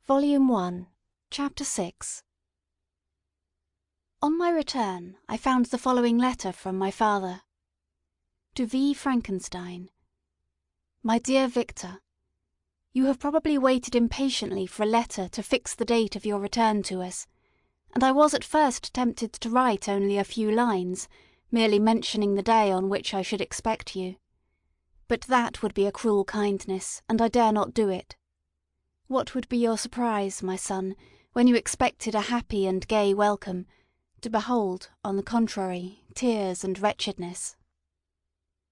Volume 1, Chapter 6. On my return I found the following letter from my father. To V. Frankenstein. My dear Victor, you have probably waited impatiently for a letter to fix the date of your return to us, and I was at first tempted to write only a few lines, merely mentioning the day on which I should expect you. But that would be a cruel kindness, and I dare not do it. What would be your surprise, my son, when you expected a happy and gay welcome, to behold, on the contrary, tears and wretchedness?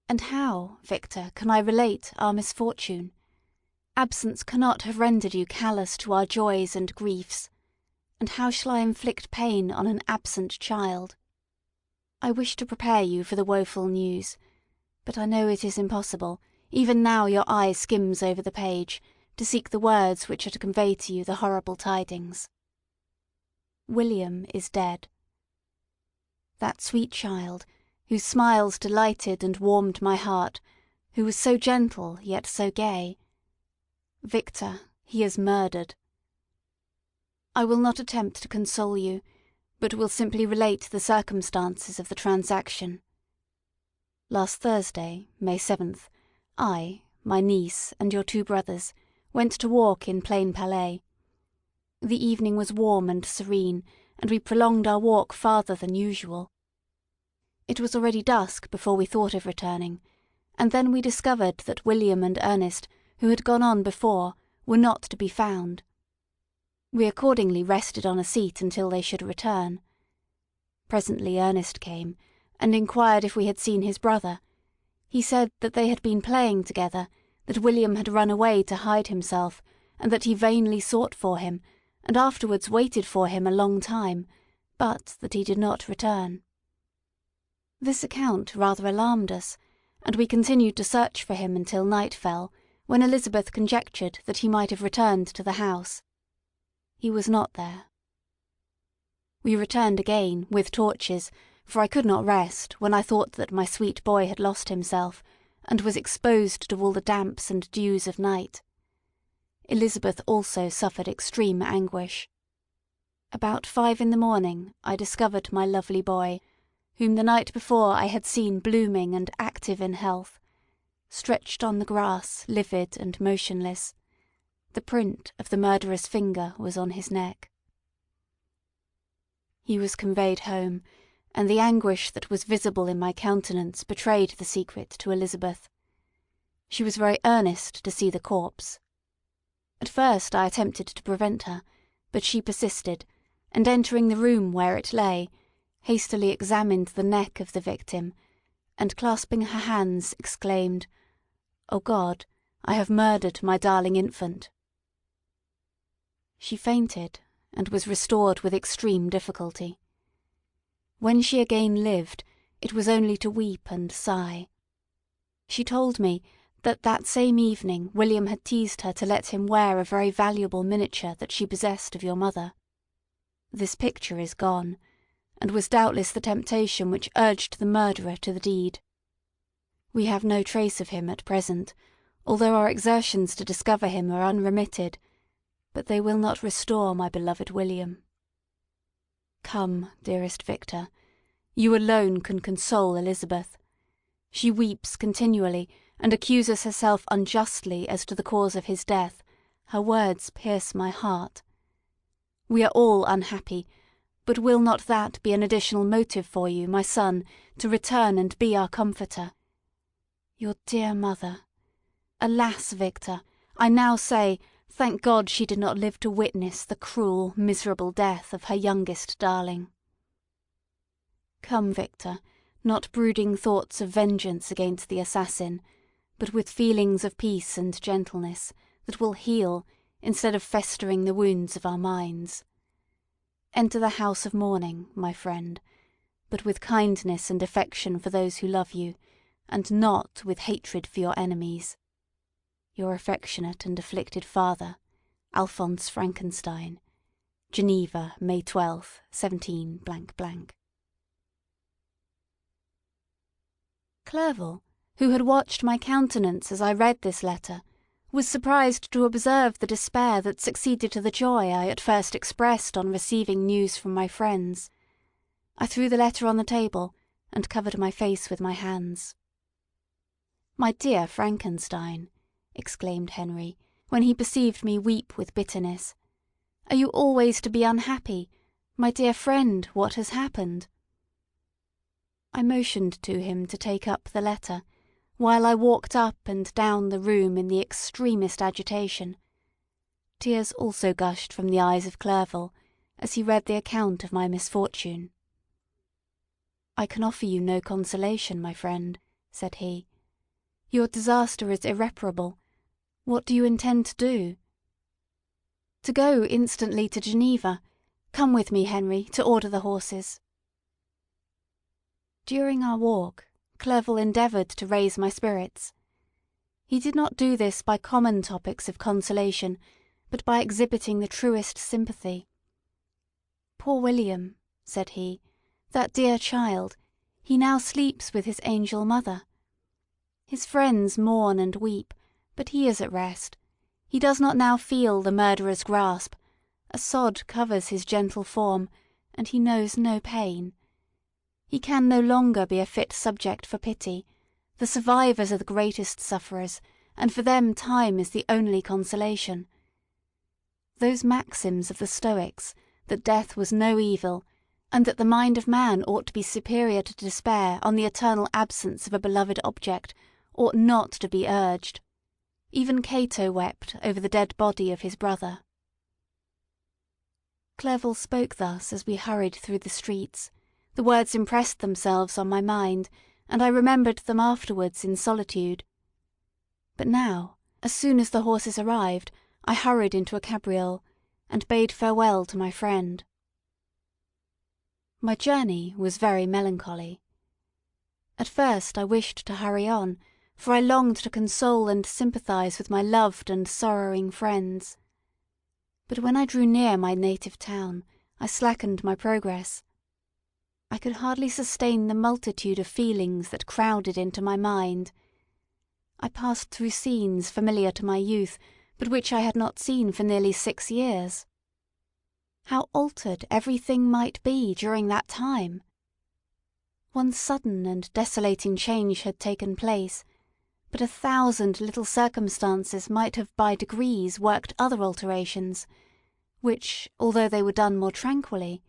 And how, Victor, can I relate our misfortune? Absence cannot have rendered you callous to our joys and griefs. And how shall I inflict pain on an absent child? I wish to prepare you for the woeful news, but I know it is impossible. Even now your eye skims over the page, to seek the words which are to convey to you the horrible tidings. William is dead. That sweet child, whose smiles delighted and warmed my heart, who was so gentle yet so gay. Victor, he is murdered. I will not attempt to console you, but will simply relate the circumstances of the transaction. Last Thursday, May 7th, I, my niece, and your 2 brothers went to walk in Plain Palais. The evening was warm and serene, and we prolonged our walk farther than usual. It was already dusk before we thought of returning, and then we discovered that William and Ernest, who had gone on before, were not to be found. We accordingly rested on a seat until they should return. Presently Ernest came, and inquired if we had seen his brother. He said that they had been playing together, that William had run away to hide himself, and that he vainly sought for him, and afterwards waited for him a long time, but that he did not return. This account rather alarmed us, and we continued to search for him until night fell, when Elizabeth conjectured that he might have returned to the house. He was not there. We returned again, with torches, for I could not rest when I thought that my sweet boy had lost himself, and was exposed to all the damps and dews of night. Elizabeth also suffered extreme anguish. About 5 in the morning I discovered my lovely boy, whom the night before I had seen blooming and active in health, stretched on the grass, livid and motionless. The print of the murderous finger was on his neck. He was conveyed home, and the anguish that was visible in my countenance betrayed the secret to Elizabeth. She was very earnest to see the corpse. At first I attempted to prevent her, but she persisted, and entering the room where it lay, hastily examined the neck of the victim, and clasping her hands, exclaimed, "O God, I have murdered my darling infant." She fainted, and was restored with extreme difficulty. When she again lived, it was only to weep and sigh. She told me that same evening William had teased her to let him wear a very valuable miniature that she possessed of your mother. This picture is gone, and was doubtless the temptation which urged the murderer to the deed. We have no trace of him at present, although our exertions to discover him are unremitted, but they will not restore my beloved William. Come, dearest Victor, you alone can console Elizabeth. She weeps continually, and accuses herself unjustly as to the cause of his death. Her words pierce my heart. We are all unhappy, but will not that be an additional motive for you, my son, to return and be our comforter? Your dear mother. Alas, Victor, I now say, thank God she did not live to witness the cruel, miserable death of her youngest darling. Come, Victor, not brooding thoughts of vengeance against the assassin, but with feelings of peace and gentleness that will heal instead of festering the wounds of our minds. Enter the house of mourning, my friend, but with kindness and affection for those who love you, and not with hatred for your enemies. Your affectionate and afflicted father, Alphonse Frankenstein. Geneva, May 12th, 17 __. Clerval, who had watched my countenance as I read this letter, was surprised to observe the despair that succeeded to the joy I at first expressed on receiving news from my friends. I threw the letter on the table and covered my face with my hands. "My dear Frankenstein," exclaimed Henry, when he perceived me weep with bitterness, "are you always to be unhappy? My dear friend, what has happened?" I motioned to him to take up the letter, while I walked up and down the room in the extremest agitation. Tears also gushed from the eyes of Clerval as he read the account of my misfortune. "I can offer you no consolation, my friend," said he. "Your disaster is irreparable. What do you intend to do?" "To go instantly to Geneva. Come with me, Henry, to order the horses." During our walk, Clerval endeavoured to raise my spirits. He did not do this by common topics of consolation, but by exhibiting the truest sympathy. "Poor William," said he, "that dear child, he now sleeps with his angel mother. His friends mourn and weep, but he is at rest. He does not now feel the murderer's grasp. A sod covers his gentle form, and he knows no pain. He can no longer be a fit subject for pity. The survivors are the greatest sufferers, and for them time is the only consolation. Those maxims of the Stoics, that death was no evil, and that the mind of man ought to be superior to despair on the eternal absence of a beloved object, ought not to be urged. Even Cato wept over the dead body of his brother." Clerval spoke thus as we hurried through the streets. The words impressed themselves on my mind, and I remembered them afterwards in solitude. But now, as soon as the horses arrived, I hurried into a cabriole, and bade farewell to my friend. My journey was very melancholy. At first I wished to hurry on, for I longed to console and sympathise with my loved and sorrowing friends. But when I drew near my native town, I slackened my progress. I could hardly sustain the multitude of feelings that crowded into my mind. I passed through scenes familiar to my youth, but which I had not seen for nearly 6 years. How altered everything might be during that time! One sudden and desolating change had taken place, but 1,000 little circumstances might have by degrees worked other alterations, which, although they were done more tranquilly,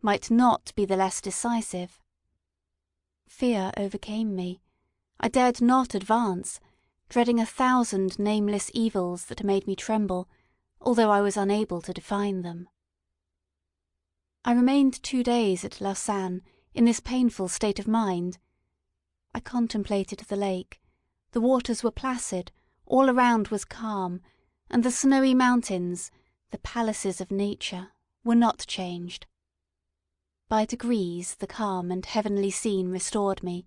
might not be the less decisive. Fear overcame me. I dared not advance, dreading 1,000 nameless evils that made me tremble, although I was unable to define them. I remained 2 days at Lausanne in this painful state of mind. I contemplated the lake. The waters were placid, all around was calm, and the snowy mountains, the palaces of nature, were not changed. By degrees the calm and heavenly scene restored me,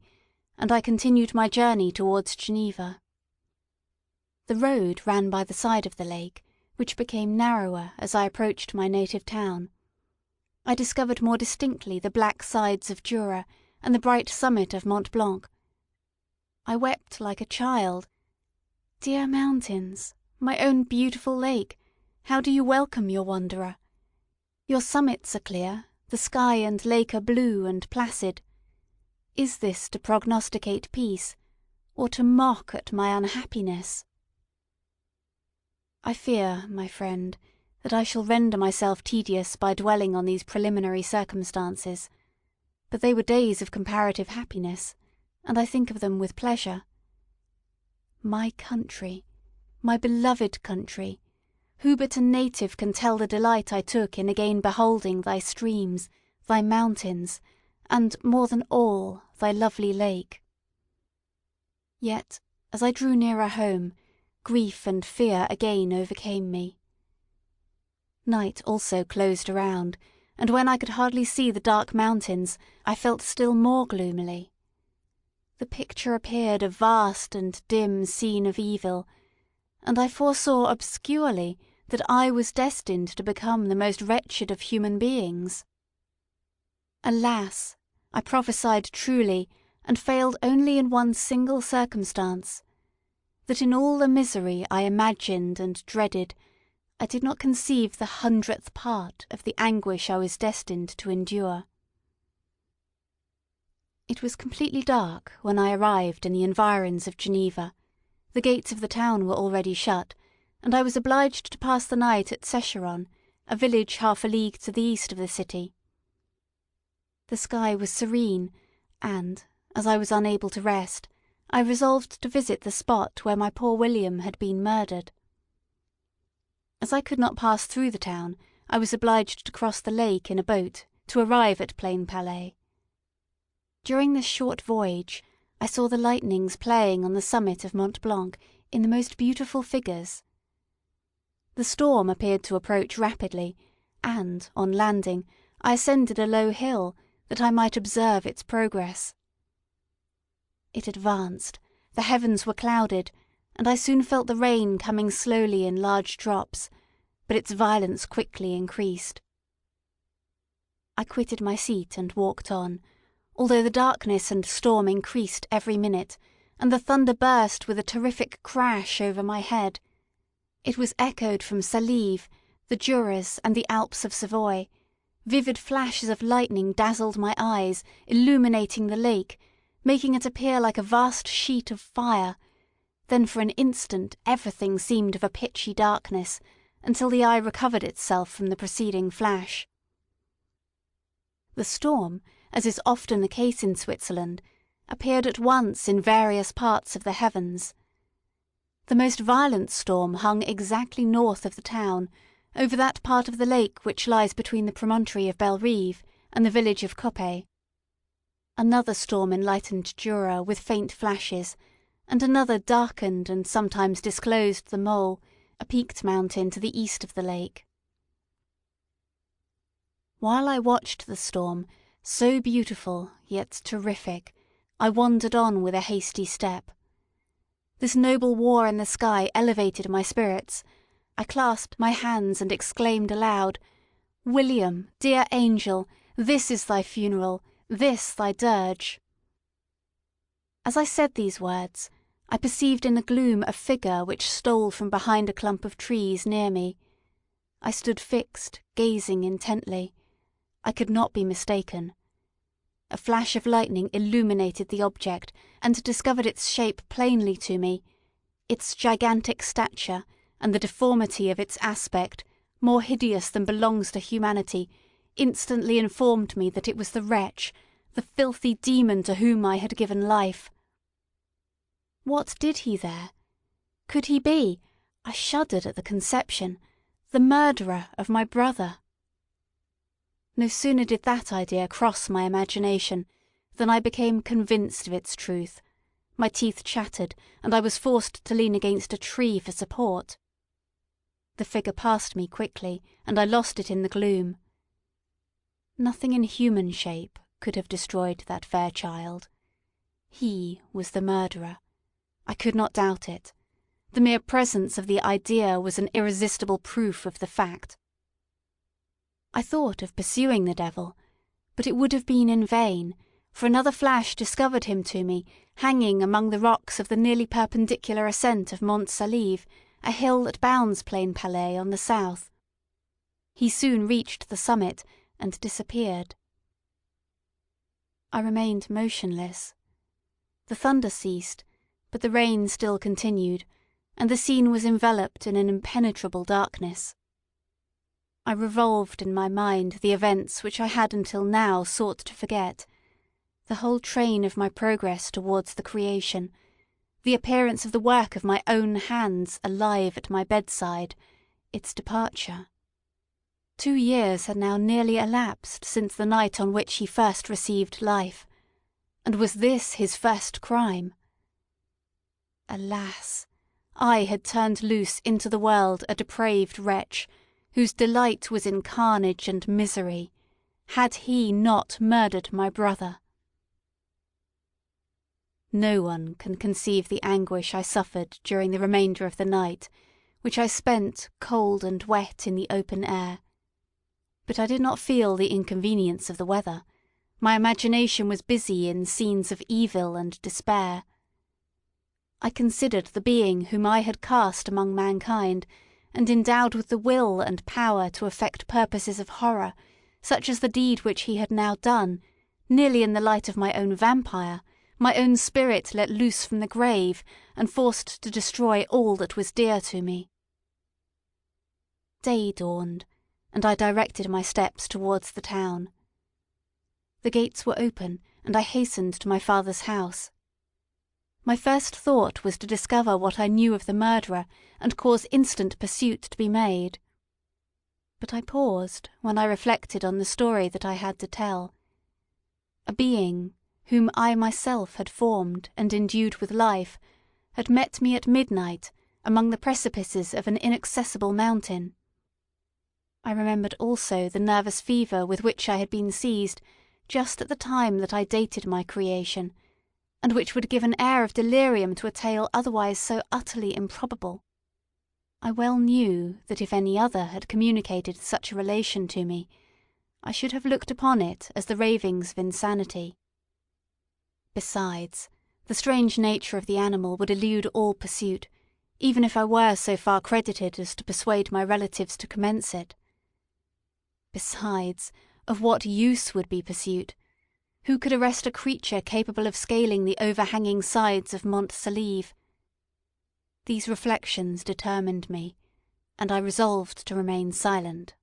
and I continued my journey towards Geneva. The road ran by the side of the lake, which became narrower as I approached my native town. I discovered more distinctly the black sides of Jura and the bright summit of Mont Blanc. I wept like a child. Dear mountains, my own beautiful lake, how do you welcome your wanderer? Your summits are clear, the sky and lake are blue and placid. Is this to prognosticate peace, or to mock at my unhappiness? I fear, my friend, that I shall render myself tedious by dwelling on these preliminary circumstances, but they were days of comparative happiness, and I think of them with pleasure. My country, my beloved country, who but a native can tell the delight I took in again beholding thy streams, thy mountains, and, more than all, thy lovely lake? Yet, as I drew nearer home, grief and fear again overcame me. Night also closed around, and when I could hardly see the dark mountains, I felt still more gloomily. The picture appeared a vast and dim scene of evil, and I foresaw obscurely that I was destined to become the most wretched of human beings. Alas! I prophesied truly, and failed only in one single circumstance. that in all the misery I imagined and dreaded, I did not conceive the 100th part of the anguish I was destined to endure. It was completely dark when I arrived in the environs of Geneva. The gates of the town were already shut, and I was obliged to pass the night at Secheron, a village half a league to the east of the city. The sky was serene, and, as I was unable to rest, I resolved to visit the spot where my poor William had been murdered. As I could not pass through the town, I was obliged to cross the lake in a boat to arrive at Plainpalais. During this short voyage, I saw the lightnings playing on the summit of Mont Blanc in the most beautiful figures. The storm appeared to approach rapidly, and, on landing, I ascended a low hill, that I might observe its progress. It advanced, the heavens were clouded, and I soon felt the rain coming slowly in large drops, but its violence quickly increased. I quitted my seat and walked on, although the darkness and storm increased every minute, and the thunder burst with a terrific crash over my head. It was echoed from Salive, the Juras, and the Alps of Savoy. Vivid flashes of lightning dazzled my eyes, illuminating the lake, making it appear like a vast sheet of fire. Then for an instant everything seemed of a pitchy darkness, until the eye recovered itself from the preceding flash. The storm, as is often the case in Switzerland, appeared at once in various parts of the heavens. The most violent storm hung exactly north of the town, over that part of the lake which lies between the promontory of Bellerive and the village of Coppet. Another storm enlightened Jura with faint flashes, and another darkened and sometimes disclosed the Mole, a peaked mountain to the east of the lake. While I watched the storm, so beautiful yet terrific, I wandered on with a hasty step. This noble war in the sky elevated my spirits. I clasped my hands and exclaimed aloud, "William, dear angel, this is thy funeral, this thy dirge." As I said these words, I perceived in the gloom a figure which stole from behind a clump of trees near me. I stood fixed, gazing intently. I could not be mistaken. A flash of lightning illuminated the object, and discovered its shape plainly to me. Its gigantic stature, and the deformity of its aspect, more hideous than belongs to humanity, instantly informed me that it was the wretch, the filthy demon to whom I had given life. What did he there? Could he be, I shuddered at the conception, the murderer of my brother? No sooner did that idea cross my imagination than I became convinced of its truth. My teeth chattered, and I was forced to lean against a tree for support. The figure passed me quickly, and I lost it in the gloom. Nothing in human shape could have destroyed that fair child. He was the murderer. I could not doubt it. The mere presence of the idea was an irresistible proof of the fact. I thought of pursuing the devil, but it would have been in vain, for another flash discovered him to me, hanging among the rocks of the nearly perpendicular ascent of Mont Salive, a hill that bounds Plainpalais on the south. He soon reached the summit and disappeared. I remained motionless. The thunder ceased, but the rain still continued, and the scene was enveloped in an impenetrable darkness. I revolved in my mind the events which I had until now sought to forget, the whole train of my progress towards the creation, the appearance of the work of my own hands alive at my bedside, its departure. 2 years had now nearly elapsed since the night on which he first received life, and was this his first crime? Alas! I had turned loose into the world a depraved wretch, whose delight was in carnage and misery. Had he not murdered my brother? No one can conceive the anguish I suffered during the remainder of the night, which I spent cold and wet in the open air. But I did not feel the inconvenience of the weather. My imagination was busy in scenes of evil and despair. I considered the being whom I had cast among mankind, and endowed with the will and power to effect purposes of horror, such as the deed which he had now done, nearly in the light of my own vampire, my own spirit let loose from the grave, and forced to destroy all that was dear to me. Day dawned, and I directed my steps towards the town. The gates were open, and I hastened to my father's house. My first thought was to discover what I knew of the murderer, and cause instant pursuit to be made. But I paused when I reflected on the story that I had to tell. A being, whom I myself had formed and endued with life, had met me at midnight among the precipices of an inaccessible mountain. I remembered also the nervous fever with which I had been seized just at the time that I dated my creation, and which would give an air of delirium to a tale otherwise so utterly improbable. I well knew that if any other had communicated such a relation to me, I should have looked upon it as the ravings of insanity. Besides, the strange nature of the animal would elude all pursuit, even if I were so far credited as to persuade my relatives to commence it. Besides, of what use would be pursuit? Who could arrest a creature capable of scaling the overhanging sides of Mont Saleve? These reflections determined me, and I resolved to remain silent.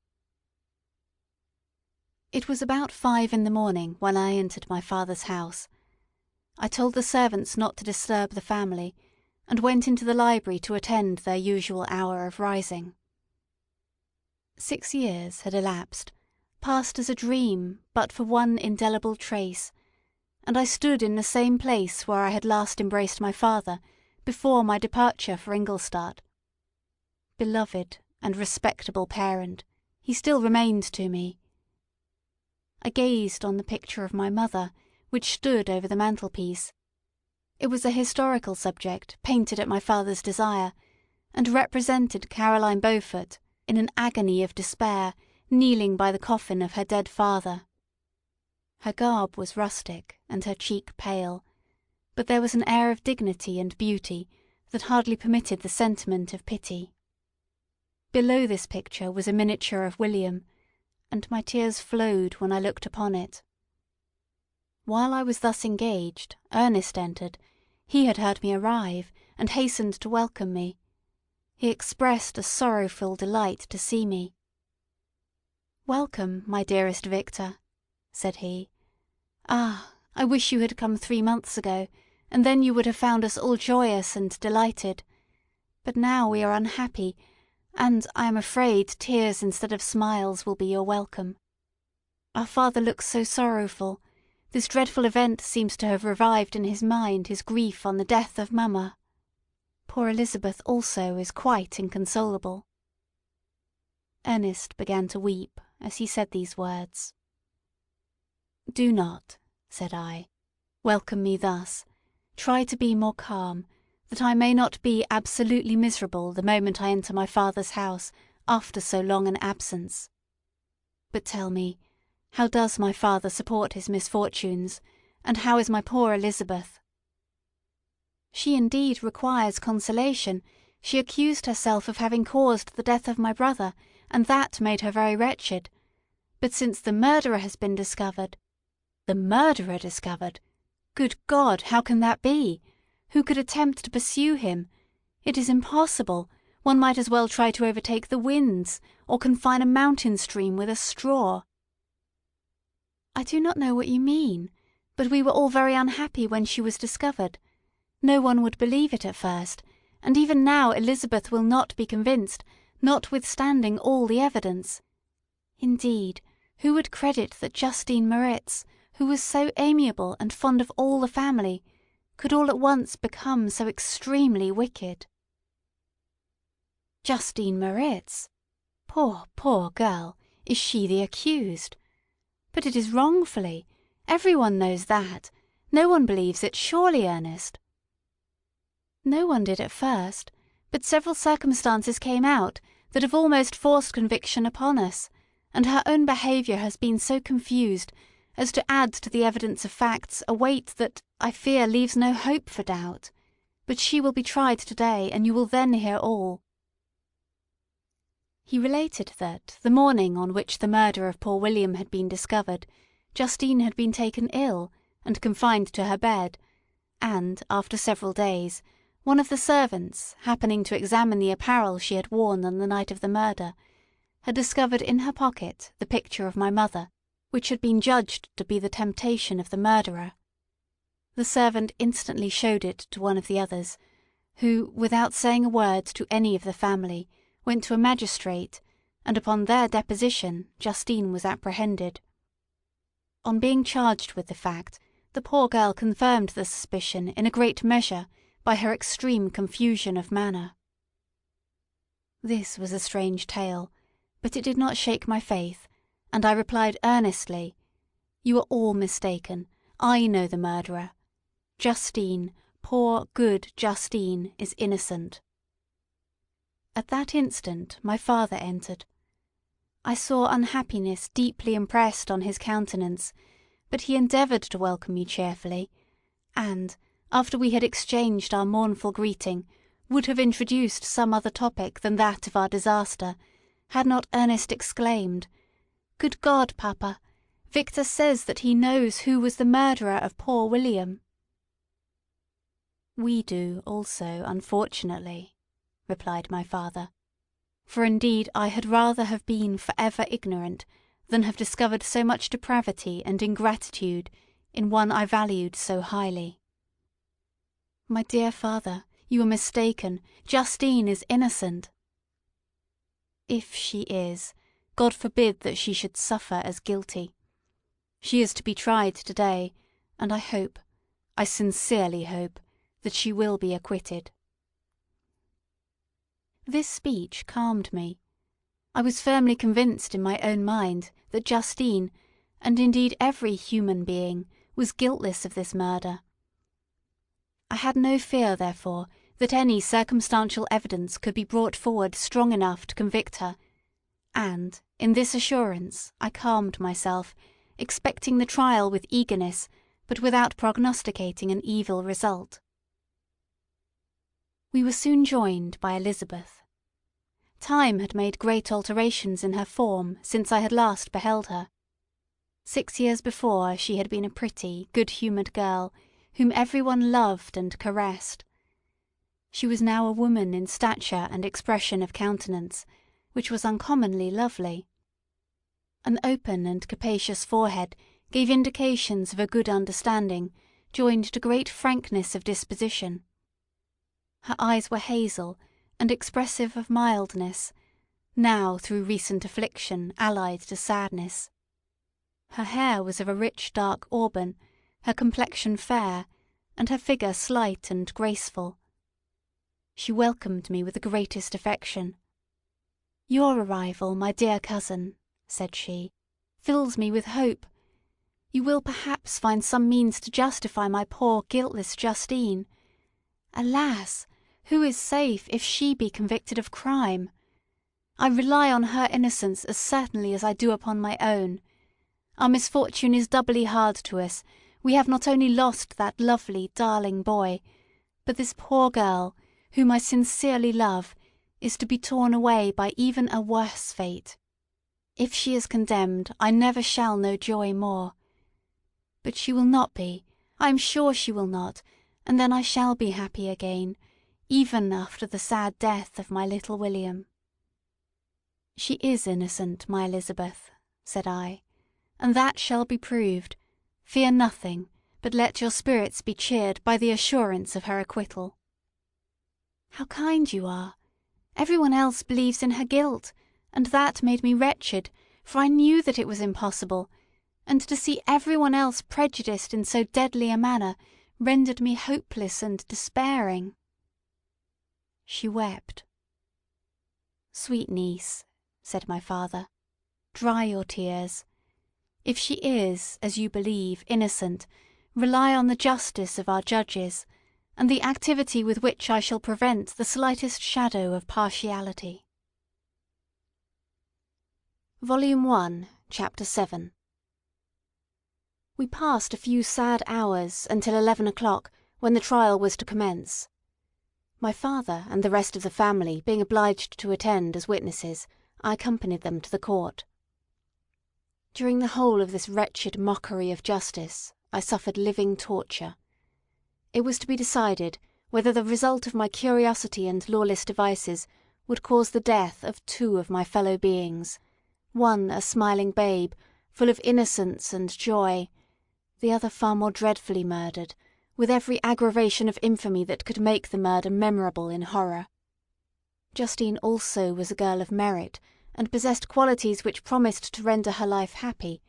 It was about 5 in the morning when I entered my father's house. I told the servants not to disturb the family, and went into the library to attend their usual hour of rising. 6 years had elapsed, passed as a dream but for one indelible trace, and I stood in the same place where I had last embraced my father before my departure for Ingolstadt. Beloved and respectable parent, he still remained to me. I gazed on the picture of my mother, which stood over the mantelpiece. It was a historical subject, painted at my father's desire, and represented Caroline Beaufort in an agony of despair, kneeling by the coffin of her dead father. Her garb was rustic, and her cheek pale, but there was an air of dignity and beauty that hardly permitted the sentiment of pity. Below this picture was a miniature of William, and my tears flowed when I looked upon it. While I was thus engaged, Ernest entered. He had heard me arrive, and hastened to welcome me. He expressed a sorrowful delight to see me. "Welcome, my dearest Victor," said he. "Ah, I wish you had come 3 months ago, and then you would have found us all joyous and delighted. But now we are unhappy, and, I am afraid, tears instead of smiles will be your welcome. Our father looks so sorrowful. This dreadful event seems to have revived in his mind his grief on the death of Mamma. Poor Elizabeth also is quite inconsolable." Ernest began to weep as he said these words. "Do not," said I, "welcome me thus. Try to be more calm, that I may not be absolutely miserable the moment I enter my father's house after so long an absence. But tell me, how does my father support his misfortunes, and how is my poor Elizabeth?" "She indeed requires consolation. She accused herself of having caused the death of my brother, and that made her very wretched. But since the murderer has been discovered—" "The murderer discovered? Good God, how can that be? Who could attempt to pursue him? It is impossible. One might as well try to overtake the winds, or confine a mountain stream with a straw." "I do not know what you mean, but we were all very unhappy when she was discovered. No one would believe it at first, and even now Elizabeth will not be convinced, notwithstanding all the evidence. Indeed, who would credit that Justine Moritz, who was so amiable and fond of all the family, could all at once become so extremely wicked?" "Justine Moritz? Poor, poor girl! Is she the accused? But it is wrongfully. Every one knows that. No one believes it, surely, Ernest?" "No one did at first, but several circumstances came out that have almost forced conviction upon us, and her own behaviour has been so confused as to add to the evidence of facts a weight that, I fear, leaves no hope for doubt. But she will be tried today, and you will then hear all." He related that, the morning on which the murder of poor William had been discovered, Justine had been taken ill, and confined to her bed, and, after several days, one of the servants, happening to examine the apparel she had worn on the night of the murder, had discovered in her pocket the picture of my mother, which had been judged to be the temptation of the murderer. The servant instantly showed it to one of the others, who, without saying a word to any of the family, went to a magistrate, and upon their deposition Justine was apprehended. On being charged with the fact, the poor girl confirmed the suspicion in a great measure by her extreme confusion of manner. This was a strange tale, but it did not shake my faith, and I replied earnestly, "You are all mistaken. I know the murderer. Justine, poor, good Justine, is innocent." At that instant my father entered. I saw unhappiness deeply impressed on his countenance, but he endeavoured to welcome me cheerfully, and, after we had exchanged our mournful greeting, would have introduced some other topic than that of our disaster, had not Ernest exclaimed, "Good God, papa! Victor says that he knows who was the murderer of poor William." "We do also, unfortunately," replied my father, "for indeed I had rather have been for ever ignorant than have discovered so much depravity and ingratitude in one I valued so highly." "My dear father, you are mistaken. Justine is innocent." "If she is, God forbid that she should suffer as guilty. She is to be tried today, and I hope, I sincerely hope, that she will be acquitted." This speech calmed me. I was firmly convinced in my own mind that Justine, and indeed every human being, was guiltless of this murder. I had no fear, therefore, that any circumstantial evidence could be brought forward strong enough to convict her, and, in this assurance, I calmed myself, expecting the trial with eagerness, but without prognosticating an evil result. We were soon joined by Elizabeth. Time had made great alterations in her form since I had last beheld her. 6 years before she had been a pretty, good-humoured girl, whom everyone loved and caressed. She was now a woman in stature and expression of countenance, which was uncommonly lovely. An open and capacious forehead gave indications of a good understanding, joined to great frankness of disposition. Her eyes were hazel, and expressive of mildness, now through recent affliction allied to sadness. Her hair was of a rich dark auburn, her complexion fair, and her figure slight and graceful. She welcomed me with the greatest affection. "Your arrival, my dear cousin," said she, "fills me with hope. You will perhaps find some means to justify my poor guiltless Justine. Alas! Who is safe if she be convicted of crime? I rely on her innocence as certainly as I do upon my own. Our misfortune is doubly hard to us. We have not only lost that lovely, darling boy, but this poor girl, whom I sincerely love, is to be torn away by even a worse fate. If she is condemned, I never shall know joy more. But she will not be, I am sure she will not, and then I shall be happy again, even after the sad death of my little William." "She is innocent, my Elizabeth," said I, "and that shall be proved. Fear nothing, but let your spirits be cheered by the assurance of her acquittal." "How kind you are! Everyone else believes in her guilt, and that made me wretched, for I knew that it was impossible, and to see everyone else prejudiced in so deadly a manner rendered me hopeless and despairing." She wept. "Sweet niece," said my father, "dry your tears. If she is, as you believe, innocent, rely on the justice of our judges, and the activity with which I shall prevent the slightest shadow of partiality." Volume 1, Chapter 7. We passed a few sad hours until 11 o'clock, when the trial was to commence. My father and the rest of the family being obliged to attend as witnesses, I accompanied them to the court. During the whole of this wretched mockery of justice, I suffered living torture. It was to be decided whether the result of my curiosity and lawless devices would cause the death of 2 of my fellow beings, one a smiling babe, full of innocence and joy, the other far more dreadfully murdered, with every aggravation of infamy that could make the murder memorable in horror. Justine also was a girl of merit, and possessed qualities which promised to render her life happy.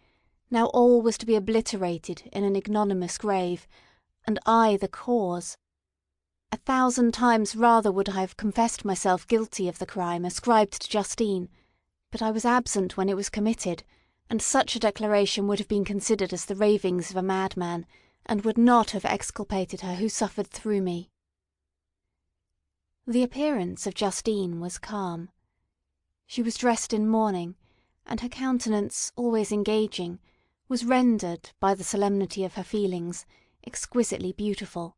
Now all was to be obliterated in an ignominious grave, and I the cause. 1,000 times rather would I have confessed myself guilty of the crime ascribed to Justine, but I was absent when it was committed, and such a declaration would have been considered as the ravings of a madman, and would not have exculpated her who suffered through me. The appearance of Justine was calm. She was dressed in mourning, and her countenance, always engaging, was rendered, by the solemnity of her feelings, exquisitely beautiful.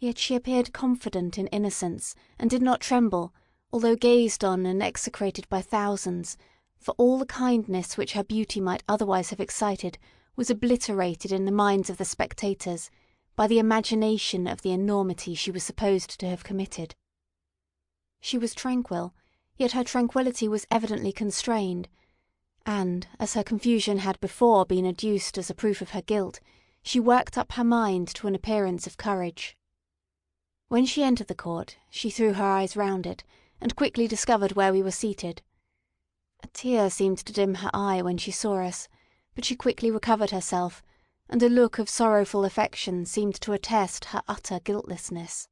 Yet she appeared confident in innocence, and did not tremble, although gazed on and execrated by thousands, for all the kindness which her beauty might otherwise have excited was obliterated in the minds of the spectators by the imagination of the enormity she was supposed to have committed. She was tranquil, yet her tranquillity was evidently constrained, and, as her confusion had before been adduced as a proof of her guilt, she worked up her mind to an appearance of courage. When she entered the court, she threw her eyes round it, and quickly discovered where we were seated. A tear seemed to dim her eye when she saw us, but she quickly recovered herself, and a look of sorrowful affection seemed to attest her utter guiltlessness.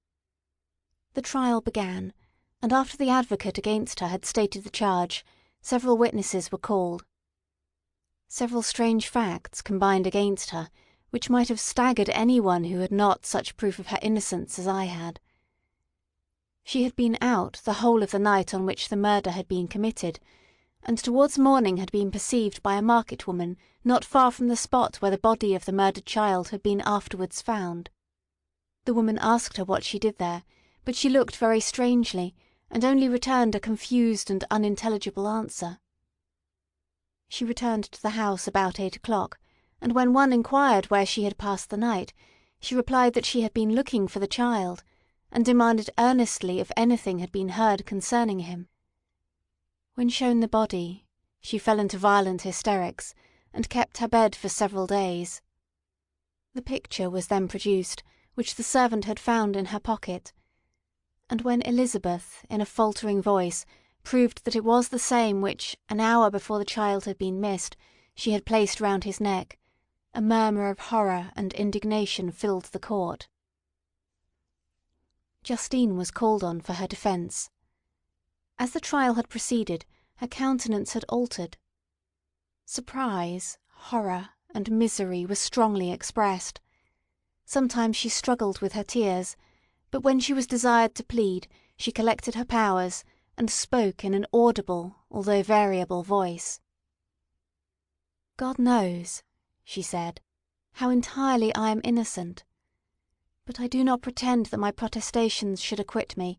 The trial began, and after the advocate against her had stated the charge, several witnesses were called. Several strange facts combined against her, which might have staggered anyone who had not such proof of her innocence as I had. She had been out the whole of the night on which the murder had been committed, and towards morning had been perceived by a market woman not far from the spot where the body of the murdered child had been afterwards found. The woman asked her what she did there, but she looked very strangely, and only returned a confused and unintelligible answer. She returned to the house about 8 o'clock, and when one inquired where she had passed the night, she replied that she had been looking for the child, and demanded earnestly if anything had been heard concerning him. When shown the body, she fell into violent hysterics, and kept her bed for several days. The picture was then produced, which the servant had found in her pocket, and when Elizabeth, in a faltering voice, proved that it was the same which, an hour before the child had been missed, she had placed round his neck, a murmur of horror and indignation filled the court. Justine was called on for her defence. As the trial had proceeded, her countenance had altered. Surprise, horror, and misery were strongly expressed. Sometimes she struggled with her tears, but when she was desired to plead, she collected her powers, and spoke in an audible, although variable voice. "God knows," she said, "how entirely I am innocent. But I do not pretend that my protestations should acquit me.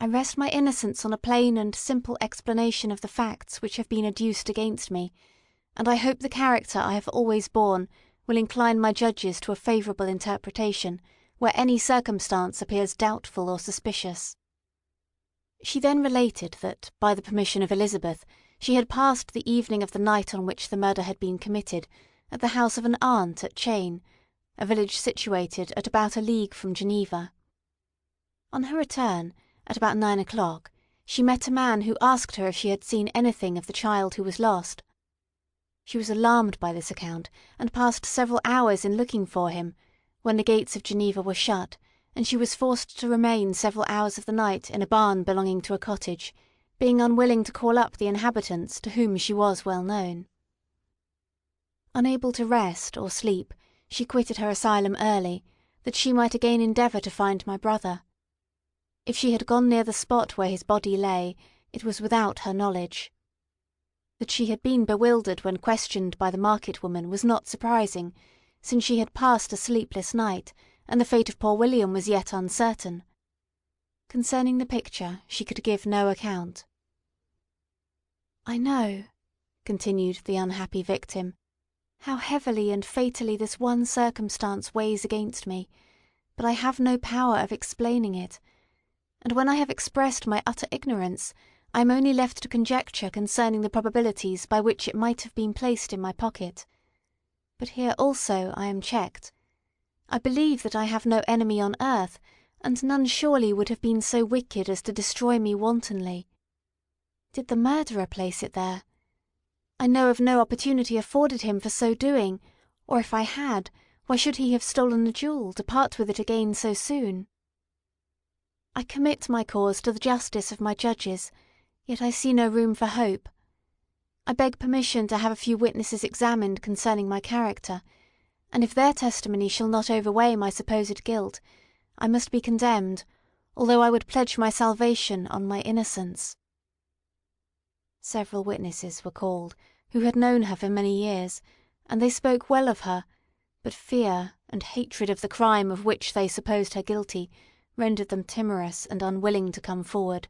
I rest my innocence on a plain and simple explanation of the facts which have been adduced against me, and I hope the character I have always borne will incline my judges to a favourable interpretation, where any circumstance appears doubtful or suspicious." She then related that, by the permission of Elizabeth, she had passed the evening of the night on which the murder had been committed at the house of an aunt at Chain, a village situated at about a league from Geneva. On her return, at about 9 o'clock, she met a man who asked her if she had seen anything of the child who was lost. She was alarmed by this account, and passed several hours in looking for him, when the gates of Geneva were shut, and she was forced to remain several hours of the night in a barn belonging to a cottage, being unwilling to call up the inhabitants to whom she was well known. Unable to rest or sleep, she quitted her asylum early, that she might again endeavour to find my brother. If she had gone near the spot where his body lay, it was without her knowledge. That she had been bewildered when questioned by the market woman was not surprising, since she had passed a sleepless night, and the fate of poor William was yet uncertain. Concerning the picture she could give no account. "I know," continued the unhappy victim, "how heavily and fatally this one circumstance weighs against me, but I have no power of explaining it, and when I have expressed my utter ignorance, I am only left to conjecture concerning the probabilities by which it might have been placed in my pocket. But here also I am checked. I believe that I have no enemy on earth, and none surely would have been so wicked as to destroy me wantonly. Did the murderer place it there? I know of no opportunity afforded him for so doing, or if I had, why should he have stolen the jewel to part with it again so soon? I commit my cause to the justice of my judges, yet I see no room for hope. I beg permission to have a few witnesses examined concerning my character, and if their testimony shall not overweigh my supposed guilt, I must be condemned, although I would pledge my salvation on my innocence." Several witnesses were called, who had known her for many years, and they spoke well of her, but fear and hatred of the crime of which they supposed her guilty rendered them timorous and unwilling to come forward.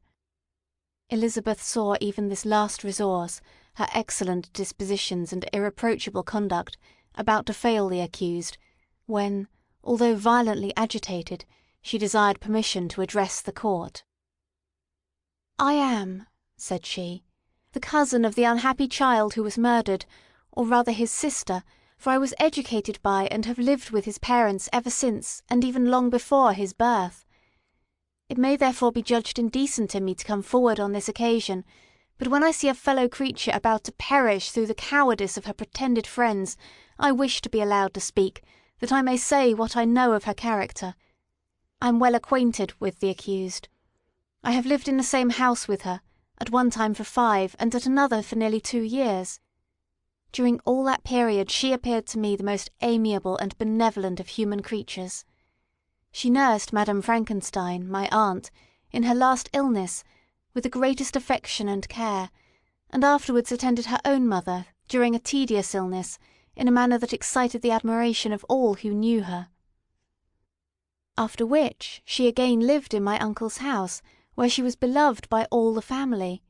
Elizabeth saw even this last resource, her excellent dispositions and irreproachable conduct, about to fail the accused, when, although violently agitated, she desired permission to address the court. "I am," said she, "the cousin of the unhappy child who was murdered, or rather his sister, for I was educated by and have lived with his parents ever since, and even long before, his birth. It may therefore be judged indecent in me to come forward on this occasion, but when I see a fellow creature about to perish through the cowardice of her pretended friends, I wish to be allowed to speak, that I may say what I know of her character. I am well acquainted with the accused. I have lived in the same house with her, at one time for 5, and at another for nearly 2 years. During all that period she appeared to me the most amiable and benevolent of human creatures. She nursed Madame Frankenstein, my aunt, in her last illness, with the greatest affection and care, and afterwards attended her own mother, during a tedious illness, in a manner that excited the admiration of all who knew her. After which she again lived in my uncle's house, where she was beloved by all the family.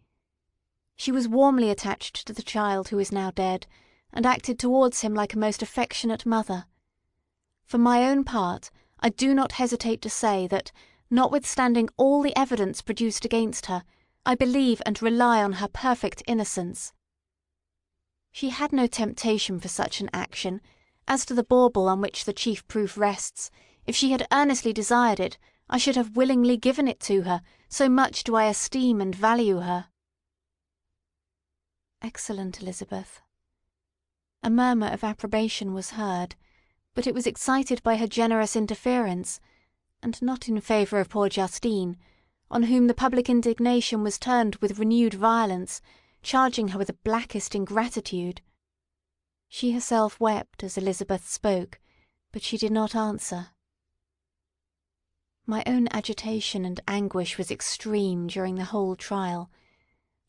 She was warmly attached to the child who is now dead, and acted towards him like a most affectionate mother. For my own part, I do not hesitate to say that, notwithstanding all the evidence produced against her, I believe and rely on her perfect innocence. She had no temptation for such an action. As to the bauble on which the chief proof rests, if she had earnestly desired it, I should have willingly given it to her, so much do I esteem and value her." Excellent Elizabeth. A murmur of approbation was heard, but it was excited by her generous interference, and not in favour of poor Justine, on whom the public indignation was turned with renewed violence, charging her with the blackest ingratitude. She herself wept as Elizabeth spoke, but she did not answer. My own agitation and anguish was extreme during the whole trial.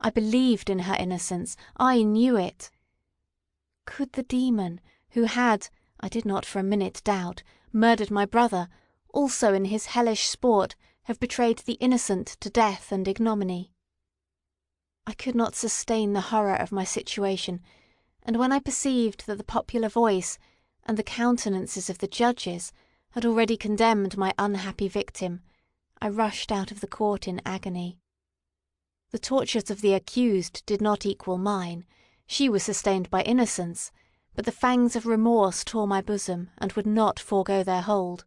I believed in her innocence, I knew it. Could the demon, who had, I did not for a minute doubt, murdered my brother, also in his hellish sport have betrayed the innocent to death and ignominy? I could not sustain the horror of my situation, and when I perceived that the popular voice, and the countenances of the judges, had already condemned my unhappy victim, I rushed out of the court in agony. The tortures of the accused did not equal mine. She was sustained by innocence, but the fangs of remorse tore my bosom, and would not forego their hold.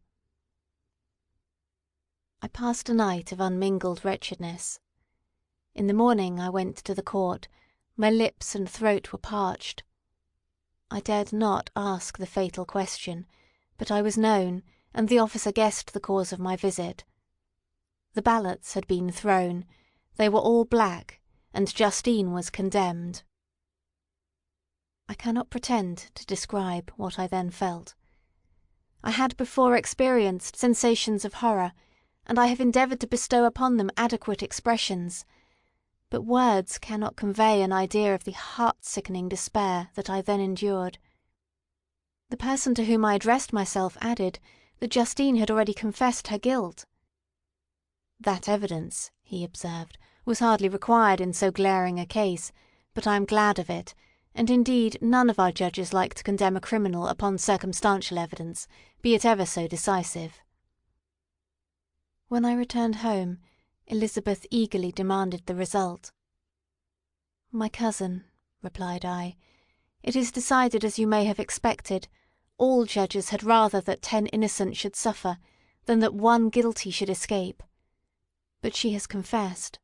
I passed a night of unmingled wretchedness. In the morning I went to the court. My lips and throat were parched. I dared not ask the fatal question, but I was known, and the officer guessed the cause of my visit. The ballots had been thrown. They were all black, and Justine was condemned. I cannot pretend to describe what I then felt. I had before experienced sensations of horror, and I have endeavoured to bestow upon them adequate expressions, but words cannot convey an idea of the heart-sickening despair that I then endured. The person to whom I addressed myself added that Justine had already confessed her guilt. "That evidence," he observed, "was hardly required in so glaring a case, but I am glad of it, and indeed none of our judges like to condemn a criminal upon circumstantial evidence, be it ever so decisive." When I returned home, Elizabeth eagerly demanded the result. "My cousin," replied I, "it is decided as you may have expected. All judges had rather that 10 innocent should suffer, than that 1 guilty should escape. But she has confessed."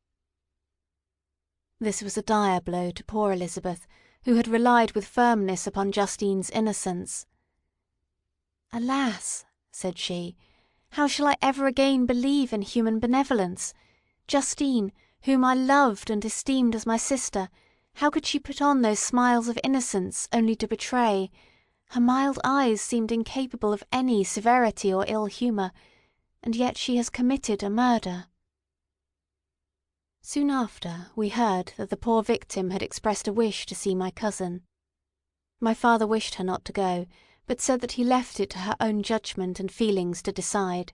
This was a dire blow to poor Elizabeth, who had relied with firmness upon Justine's innocence. "Alas!" said she, "how shall I ever again believe in human benevolence? Justine, whom I loved and esteemed as my sister, how could she put on those smiles of innocence only to betray? Her mild eyes seemed incapable of any severity or ill humour, and yet she has committed a murder." Soon after we heard that the poor victim had expressed a wish to see my cousin. My father wished her not to go, but said that he left it to her own judgment and feelings to decide.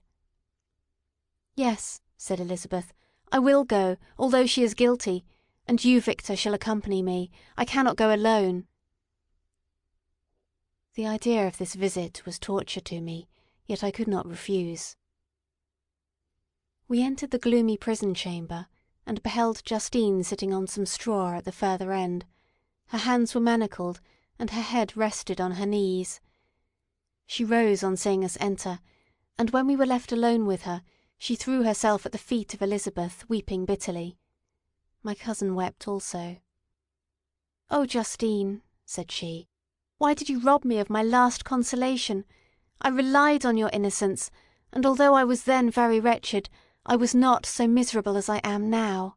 "Yes," said Elizabeth, "I will go, although she is guilty, and you, Victor, shall accompany me. I cannot go alone." The idea of this visit was torture to me, yet I could not refuse. We entered the gloomy prison chamber, and beheld Justine sitting on some straw at the further end. Her hands were manacled, and her head rested on her knees. She rose on seeing us enter, and when we were left alone with her, she threw herself at the feet of Elizabeth, weeping bitterly. My cousin wept also. "Oh, Justine," said she, "why did you rob me of my last consolation? I relied on your innocence, and although I was then very wretched, I was not so miserable as I am now."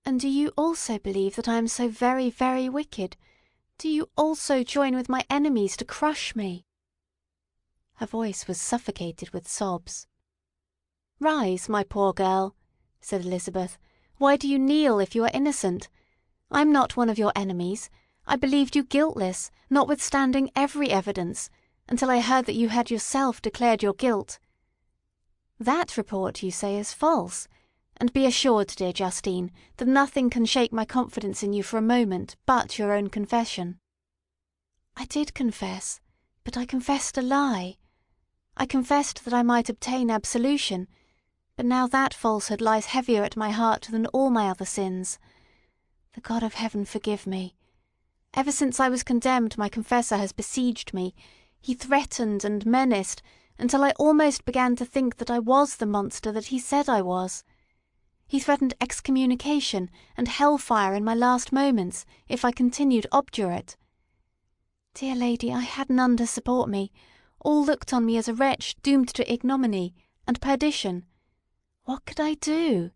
"And do you also believe that I am so very, very wicked? Do you also join with my enemies to crush me?" Her voice was suffocated with sobs. "Rise, my poor girl," said Elizabeth. "Why do you kneel if you are innocent? I am not one of your enemies. I believed you guiltless, notwithstanding every evidence, until I heard that you had yourself declared your guilt. That report, you say, is false, and be assured, dear Justine, that nothing can shake my confidence in you for a moment but your own confession." "I did confess, but I confessed a lie. I confessed that I might obtain absolution, but now that falsehood lies heavier at my heart than all my other sins. The God of heaven forgive me. Ever since I was condemned, my confessor has besieged me. He threatened and menaced, until I almost began to think that I was the monster that he said I was. He threatened excommunication and hellfire in my last moments, if I continued obdurate. Dear lady, I had none to support me. All looked on me as a wretch doomed to ignominy and perdition. What could I do?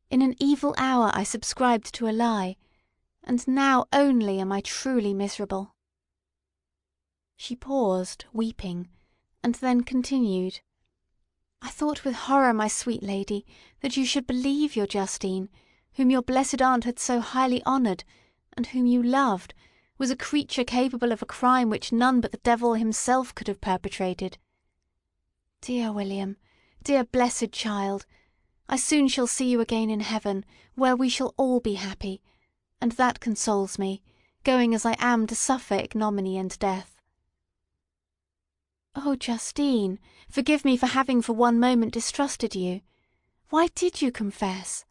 In an evil hour I subscribed to a lie, and now only am I truly miserable." She paused, weeping, and then continued. "I thought with horror, my sweet lady, that you should believe your Justine, whom your blessed aunt had so highly honoured, and whom you loved, was a creature capable of a crime which none but the devil himself could have perpetrated. Dear William, dear blessed child, I soon shall see you again in heaven, where we shall all be happy, and that consoles me, going as I am to suffer ignominy and death." "Oh, Justine, forgive me for having for one moment distrusted you. Why did you confess?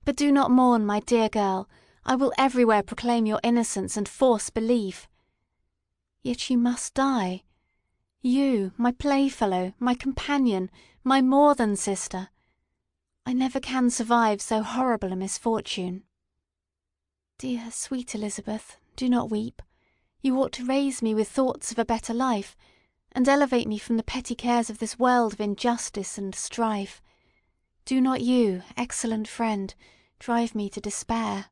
But do not mourn, my dear girl. I will everywhere proclaim your innocence and force belief. Yet you must die. You, my playfellow, my companion, my more than sister. I never can survive so horrible a misfortune." "Dear, sweet Elizabeth, do not weep. You ought to raise me with thoughts of a better life, and elevate me from the petty cares of this world of injustice and strife. Do not you, excellent friend, drive me to despair."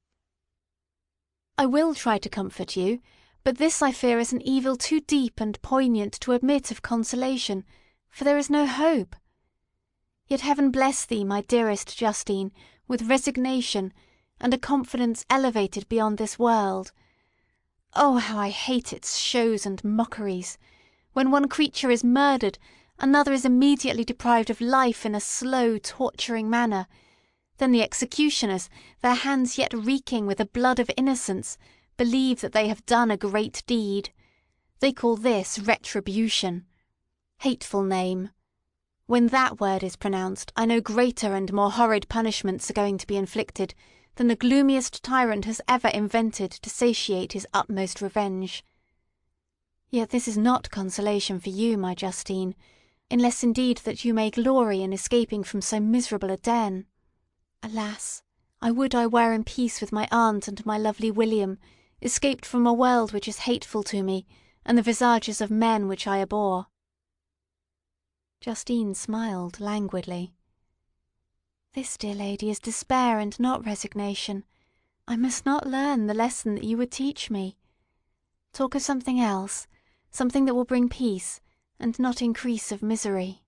"I will try to comfort you, but this I fear is an evil too deep and poignant to admit of consolation, for there is no hope. Yet heaven bless thee, my dearest Justine, with resignation, and a confidence elevated beyond this world. Oh, how I hate its shows and mockeries! When one creature is murdered, Another is immediately deprived of life in a slow, torturing manner. Then the executioners, their hands yet reeking with the blood of innocence, believe that they have done a great deed. They call this retribution. Hateful name! When that word is pronounced, I know greater and more horrid punishments are going to be inflicted than the gloomiest tyrant has ever invented to satiate his utmost revenge. Yet this is not consolation for you, my Justine, unless indeed that you may glory in escaping from so miserable a den. Alas! I would I were in peace with my aunt and my lovely William, escaped from a world which is hateful to me, and the visages of men which I abhor. Justine smiled languidly. This, dear lady, is despair and not resignation. I must not learn the lesson that you would teach me. Talk of something else, something that will bring peace, and not increase of misery.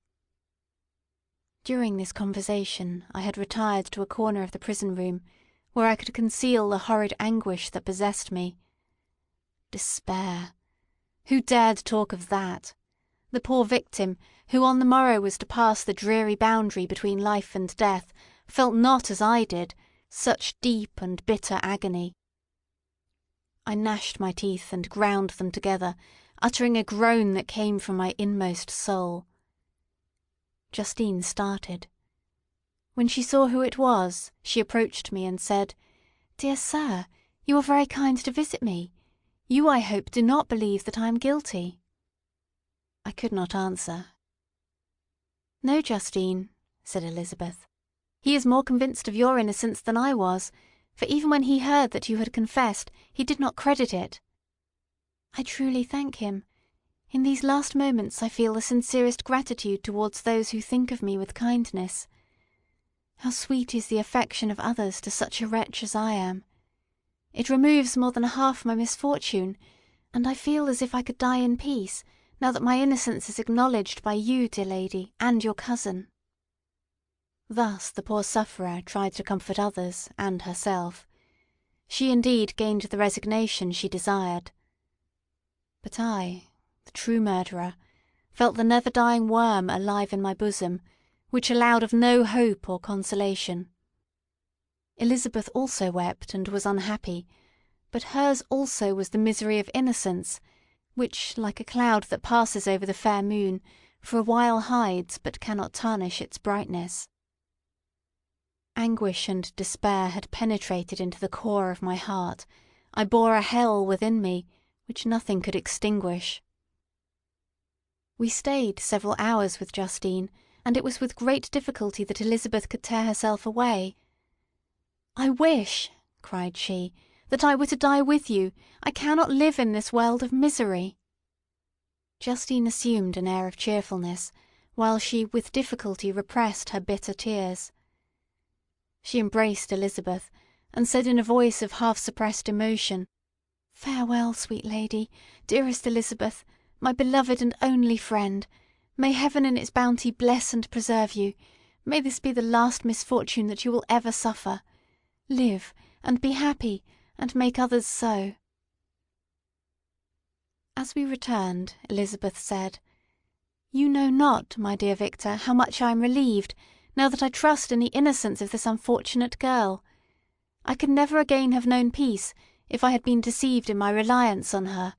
During this conversation I had retired to a corner of the prison room, where I could conceal the horrid anguish that possessed me. Despair! Who dared talk of that? The poor victim, who on the morrow was to pass the dreary boundary between life and death, felt not, as I did, such deep and bitter agony. I gnashed my teeth and ground them together, uttering a groan that came from my inmost soul. Justine started. When she saw who it was, she approached me and said, "Dear sir, you are very kind to visit me. You, I hope, do not believe that I am guilty." I could not answer. "No, Justine," said Elizabeth. "He is more convinced of your innocence than I was, for even when he heard that you had confessed, he did not credit it." "I truly thank him. In these last moments I feel the sincerest gratitude towards those who think of me with kindness. How sweet is the affection of others to such a wretch as I am! It removes more than half my misfortune, and I feel as if I could die in peace, now that my innocence is acknowledged by you, dear lady, and your cousin." Thus the poor sufferer tried to comfort others and herself. She indeed gained the resignation she desired. But I, the true murderer, felt the never-dying worm alive in my bosom, which allowed of no hope or consolation. Elizabeth also wept and was unhappy, but hers also was the misery of innocence, which, like a cloud that passes over the fair moon, for a while hides but cannot tarnish its brightness. Anguish and despair had penetrated into the core of my heart. I bore a hell within me, which nothing could extinguish. We stayed several hours with Justine, and it was with great difficulty that Elizabeth could tear herself away. "I wish," cried she, "that I were to die with you. I cannot live in this world of misery." Justine assumed an air of cheerfulness, while she with difficulty repressed her bitter tears. She embraced Elizabeth, and said in a voice of half-suppressed emotion, "Farewell, sweet lady, dearest Elizabeth, my beloved and only friend. May heaven in its bounty bless and preserve you. May this be the last misfortune that you will ever suffer. Live, and be happy, and make others so." As we returned, Elizabeth said, "You know not, my dear Victor, how much I am relieved, now that I trust in the innocence of this unfortunate girl. I could never again have known peace if I had been deceived in my reliance on her.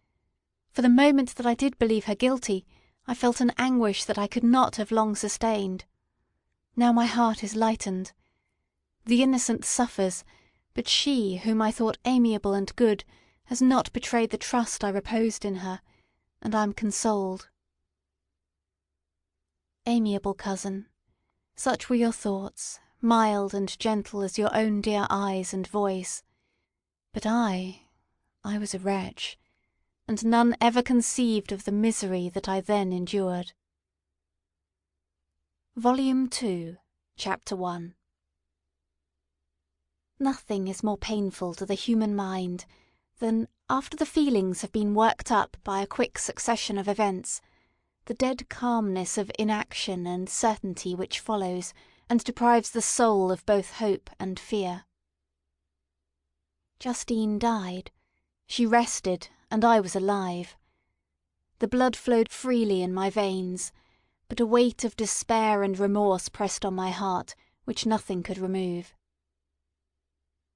For the moment that I did believe her guilty, I felt an anguish that I could not have long sustained. Now my heart is lightened. The innocent suffers, but she, whom I thought amiable and good, has not betrayed the trust I reposed in her, and I am consoled." Amiable cousin, such were your thoughts, mild and gentle as your own dear eyes and voice. But I was a wretch, and none ever conceived of the misery that I then endured. Volume 2, Chapter 1. Nothing is more painful to the human mind than, after the feelings have been worked up by a quick succession of events, the dead calmness of inaction and certainty which follows and deprives the soul of both hope and fear. Justine died. She rested, and I was alive. The blood flowed freely in my veins, but a weight of despair and remorse pressed on my heart, which nothing could remove.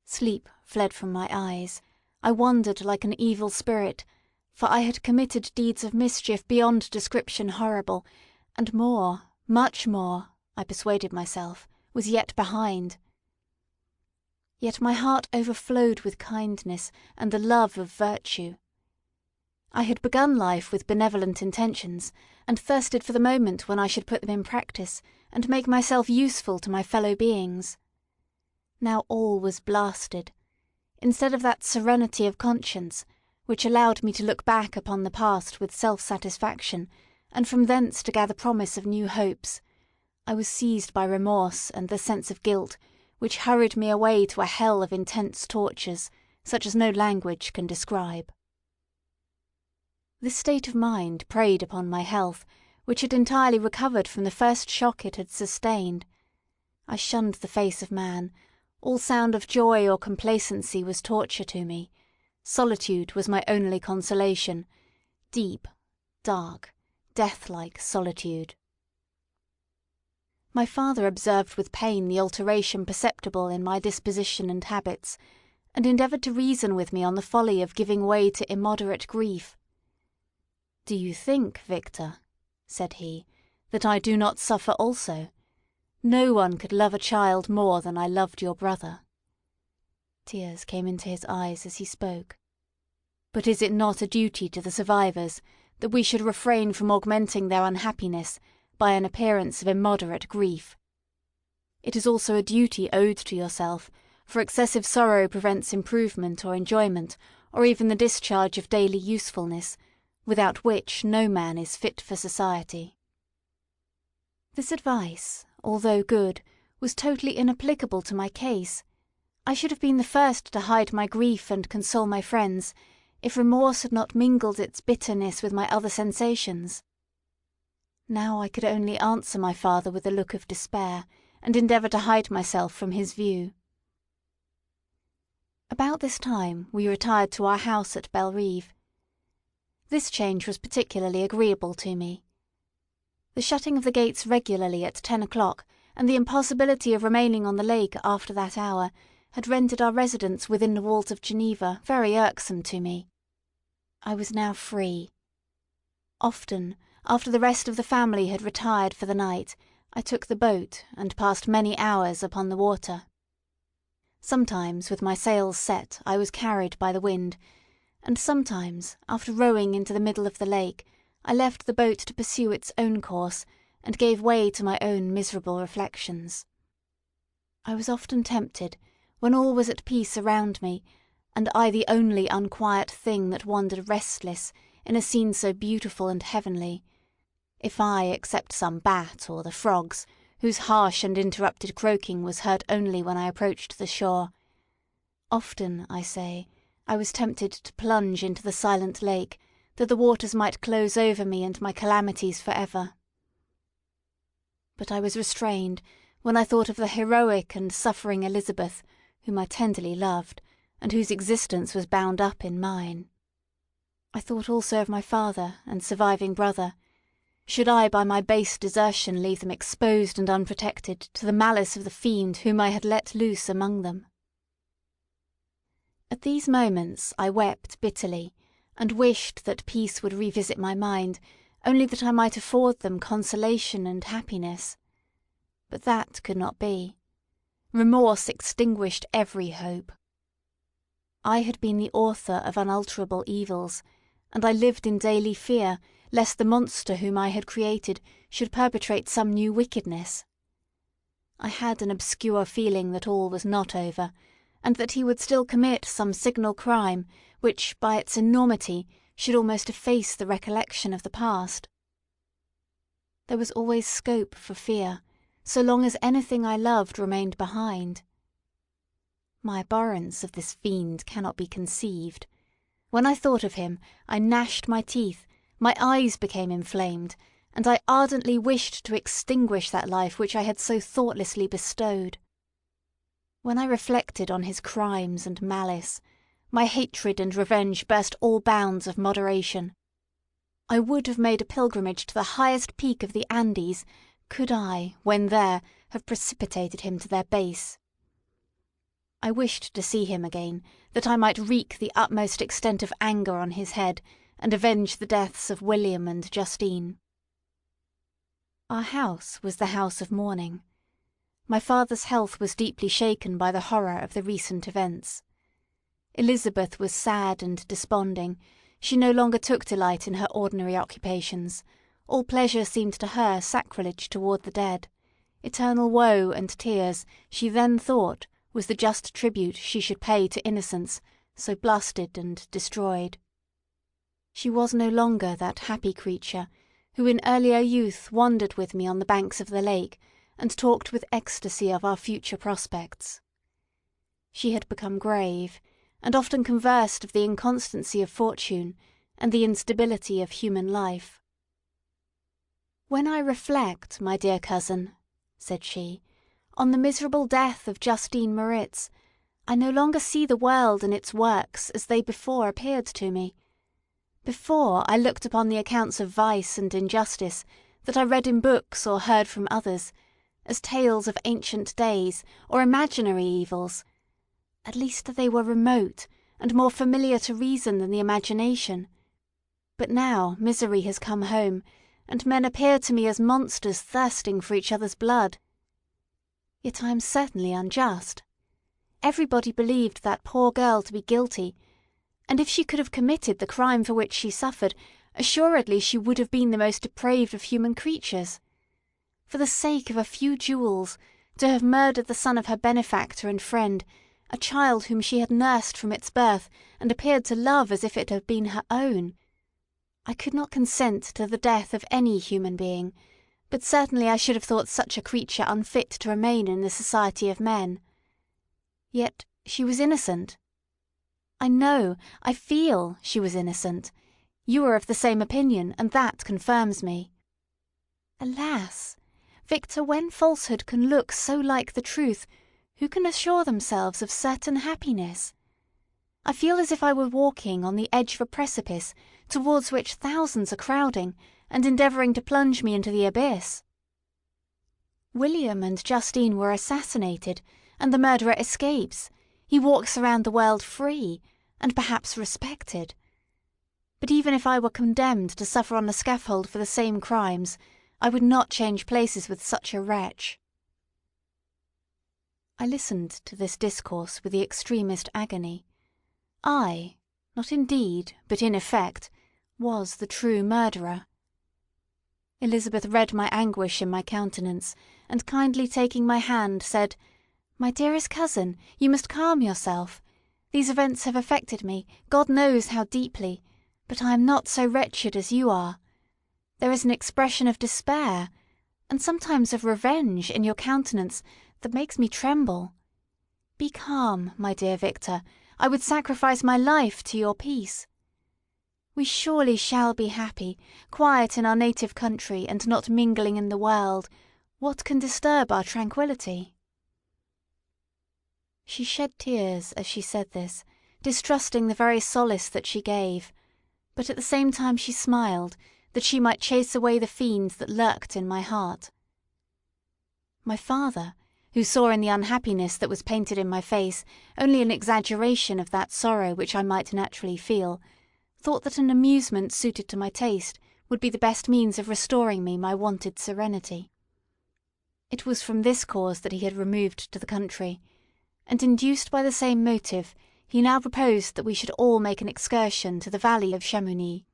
Sleep fled from my eyes. I wandered like an evil spirit, for I had committed deeds of mischief beyond description horrible, and more, much more, I persuaded myself, was yet behind. Yet my heart overflowed with kindness and the love of virtue. I had begun life with benevolent intentions, and thirsted for the moment when I should put them in practice, and make myself useful to my fellow beings. Now all was blasted. Instead of that serenity of conscience, which allowed me to look back upon the past with self-satisfaction, and from thence to gather promise of new hopes, I was seized by remorse and the sense of guilt, which hurried me away to a hell of intense tortures, such as no language can describe. This state of mind preyed upon my health, which had entirely recovered from the first shock it had sustained. I shunned the face of man. All sound of joy or complacency was torture to me. Solitude was my only consolation. Deep, dark, death-like solitude. My father observed with pain the alteration perceptible in my disposition and habits, and endeavoured to reason with me on the folly of giving way to immoderate grief. "Do you think, Victor," said he, "that I do not suffer also? No one could love a child more than I loved your brother." Tears came into his eyes as he spoke. "But is it not a duty to the survivors that we should refrain from augmenting their unhappiness by an appearance of immoderate grief? It is also a duty owed to yourself, for excessive sorrow prevents improvement or enjoyment, or even the discharge of daily usefulness, without which no man is fit for society." This advice, although good, was totally inapplicable to my case. I should have been the first to hide my grief and console my friends, if remorse had not mingled its bitterness with my other sensations. Now I could only answer my father with a look of despair, and endeavour to hide myself from his view. About this time we retired to our house at Belrive. This change was particularly agreeable to me. The shutting of the gates regularly at 10 o'clock, and the impossibility of remaining on the lake after that hour, had rendered our residence within the walls of Geneva very irksome to me. I was now free. Often, after the rest of the family had retired for the night, I took the boat and passed many hours upon the water. Sometimes, with my sails set, I was carried by the wind, and sometimes, after rowing into the middle of the lake, I left the boat to pursue its own course, and gave way to my own miserable reflections. I was often tempted, when all was at peace around me, and I the only unquiet thing that wandered restless in a scene so beautiful and heavenly, if I except some bat or the frogs, whose harsh and interrupted croaking was heard only when I approached the shore, often, I say, I was tempted to plunge into the silent lake, that the waters might close over me and my calamities for ever. But I was restrained when I thought of the heroic and suffering Elizabeth, whom I tenderly loved, and whose existence was bound up in mine. I thought also of my father and surviving brother. Should I by my base desertion leave them exposed and unprotected to the malice of the fiend whom I had let loose among them? At these moments I wept bitterly, and wished that peace would revisit my mind, only that I might afford them consolation and happiness. But that could not be. Remorse extinguished every hope. I had been the author of unalterable evils, and I lived in daily fear lest the monster whom I had created should perpetrate some new wickedness. I had an obscure feeling that all was not over, and that he would still commit some signal crime, which, by its enormity, should almost efface the recollection of the past. There was always scope for fear, so long as anything I loved remained behind. My abhorrence of this fiend cannot be conceived. When I thought of him, I gnashed my teeth, my eyes became inflamed, and I ardently wished to extinguish that life which I had so thoughtlessly bestowed. When I reflected on his crimes and malice, my hatred and revenge burst all bounds of moderation. I would have made a pilgrimage to the highest peak of the Andes, could I, when there, have precipitated him to their base. I wished to see him again, that I might wreak the utmost extent of anger on his head, and avenge the deaths of William and Justine. Our house was the house of mourning. My father's health was deeply shaken by the horror of the recent events. Elizabeth was sad and desponding. She no longer took delight in her ordinary occupations. All pleasure seemed to her sacrilege toward the dead. Eternal woe and tears, she then thought, was the just tribute she should pay to innocence, so blasted and destroyed. She was no longer that happy creature who in earlier youth wandered with me on the banks of the lake and talked with ecstasy of our future prospects. She had become grave, and often conversed of the inconstancy of fortune and the instability of human life. "When I reflect, my dear cousin," said she, "on the miserable death of Justine Moritz, I no longer see the world and its works as they before appeared to me. Before I looked upon the accounts of vice and injustice that I read in books or heard from others, as tales of ancient days or imaginary evils. At least they were remote and more familiar to reason than the imagination. But now misery has come home, and men appear to me as monsters thirsting for each other's blood. Yet I am certainly unjust. Everybody believed that poor girl to be guilty, and if she could have committed the crime for which she suffered, assuredly she would have been the most depraved of human creatures. For the sake of a few jewels, to have murdered the son of her benefactor and friend, a child whom she had nursed from its birth and appeared to love as if it had been her own. I could not consent to the death of any human being, but certainly I should have thought such a creature unfit to remain in the society of men. Yet she was innocent. I know, I feel she was innocent. You are of the same opinion, and that confirms me. Alas! Victor, when falsehood can look so like the truth, who can assure themselves of certain happiness? I feel as if I were walking on the edge of a precipice towards which thousands are crowding and endeavouring to plunge me into the abyss. William and Justine were assassinated, and the murderer escapes. He walks around the world free, and perhaps respected. But even if I were condemned to suffer on the scaffold for the same crimes, I would not change places with such a wretch." I listened to this discourse with the extremest agony. I, not in deed, but in effect, was the true murderer. Elizabeth read my anguish in my countenance, and kindly taking my hand, said, "My dearest cousin, you must calm yourself. These events have affected me, God knows how deeply, but I am not so wretched as you are. There is an expression of despair, and sometimes of revenge, in your countenance that makes me tremble. Be calm, my dear Victor. I would sacrifice my life to your peace. We surely shall be happy, quiet in our native country, and not mingling in the world. What can disturb our tranquillity?" She shed tears as she said this, distrusting the very solace that she gave, but at the same time she smiled, that she might chase away the fiend that lurked in my heart. My father, who saw in the unhappiness that was painted in my face only an exaggeration of that sorrow which I might naturally feel, thought that an amusement suited to my taste would be the best means of restoring me my wonted serenity. It was from this cause that he had removed to the country, and induced by the same motive, he now proposed that we should all make an excursion to the valley of Chamounix.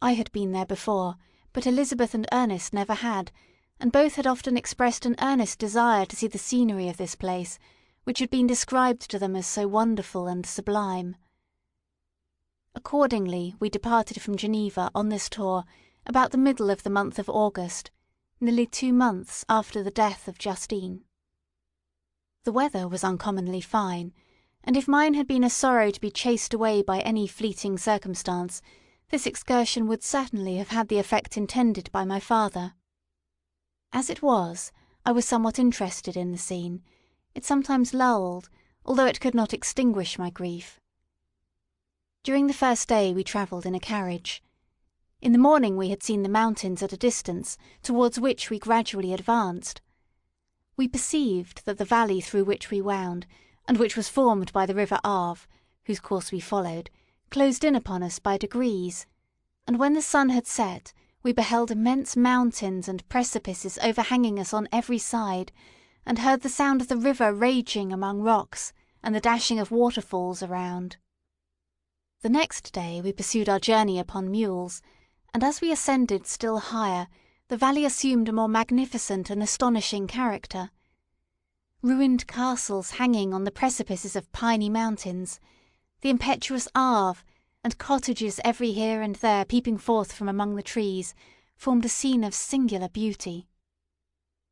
I had been there before, but Elizabeth and Ernest never had, and both had often expressed an earnest desire to see the scenery of this place, which had been described to them as so wonderful and sublime. Accordingly, we departed from Geneva on this tour about the middle of the month of August, nearly 2 months after the death of Justine. The weather was uncommonly fine, and if mine had been a sorrow to be chased away by any fleeting circumstance, this excursion would certainly have had the effect intended by my father. As it was, I was somewhat interested in the scene. It sometimes lulled, although it could not extinguish my grief. During the first day we travelled in a carriage. In the morning we had seen the mountains at a distance, towards which we gradually advanced. We perceived that the valley through which we wound, and which was formed by the river Arve, whose course we followed, closed in upon us by degrees, and when the sun had set, we beheld immense mountains and precipices overhanging us on every side, and heard the sound of the river raging among rocks, and the dashing of waterfalls around. The next day we pursued our journey upon mules, and as we ascended still higher, the valley assumed a more magnificent and astonishing character. Ruined castles hanging on the precipices of piny mountains, the impetuous Arve, and cottages every here and there peeping forth from among the trees, formed a scene of singular beauty.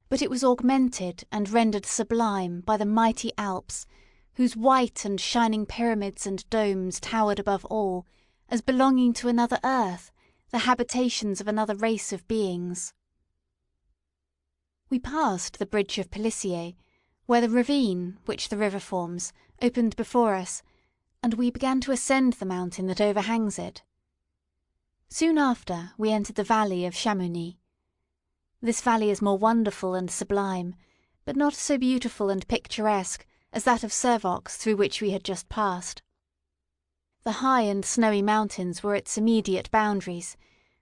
But it was augmented and rendered sublime by the mighty Alps, whose white and shining pyramids and domes towered above all, as belonging to another earth, the habitations of another race of beings. We passed the bridge of Pelissier, where the ravine, which the river forms, opened before us, and we began to ascend the mountain that overhangs it. Soon after, we entered the valley of Chamounix. This valley is more wonderful and sublime, but not so beautiful and picturesque as that of Servox through which we had just passed. The high and snowy mountains were its immediate boundaries,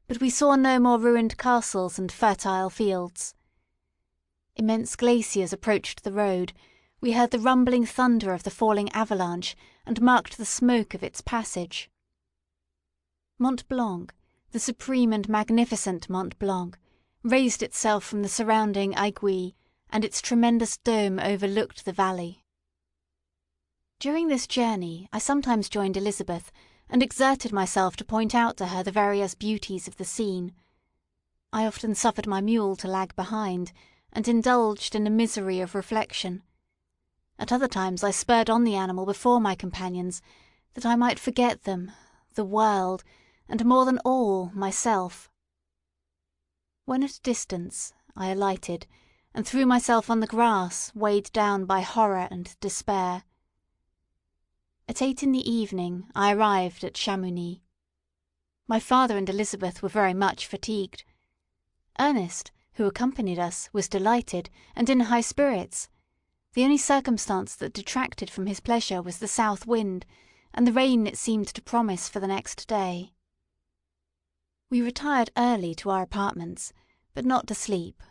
but we saw no more ruined castles and fertile fields. Immense glaciers approached the road, we heard the rumbling thunder of the falling avalanche, and marked the smoke of its passage. Mont Blanc, the supreme and magnificent Mont Blanc, raised itself from the surrounding aiguilles, and its tremendous dome overlooked the valley. During this journey I sometimes joined Elizabeth, and exerted myself to point out to her the various beauties of the scene. I often suffered my mule to lag behind, and indulged in a misery of reflection. At other times I spurred on the animal before my companions, that I might forget them, the world, and more than all, myself. When at a distance, I alighted, and threw myself on the grass, weighed down by horror and despair. At 8 in the evening I arrived at Chamounix. My father and Elizabeth were very much fatigued. Ernest, who accompanied us, was delighted, and in high spirits. The only circumstance that detracted from his pleasure was the south wind, and the rain it seemed to promise for the next day. We retired early to our apartments, but not to sleep.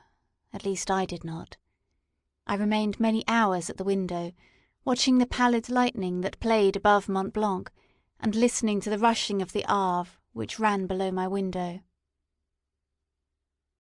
At least I did not. I remained many hours at the window, watching the pallid lightning that played above Mont Blanc, and listening to the rushing of the Arve, which ran below my window.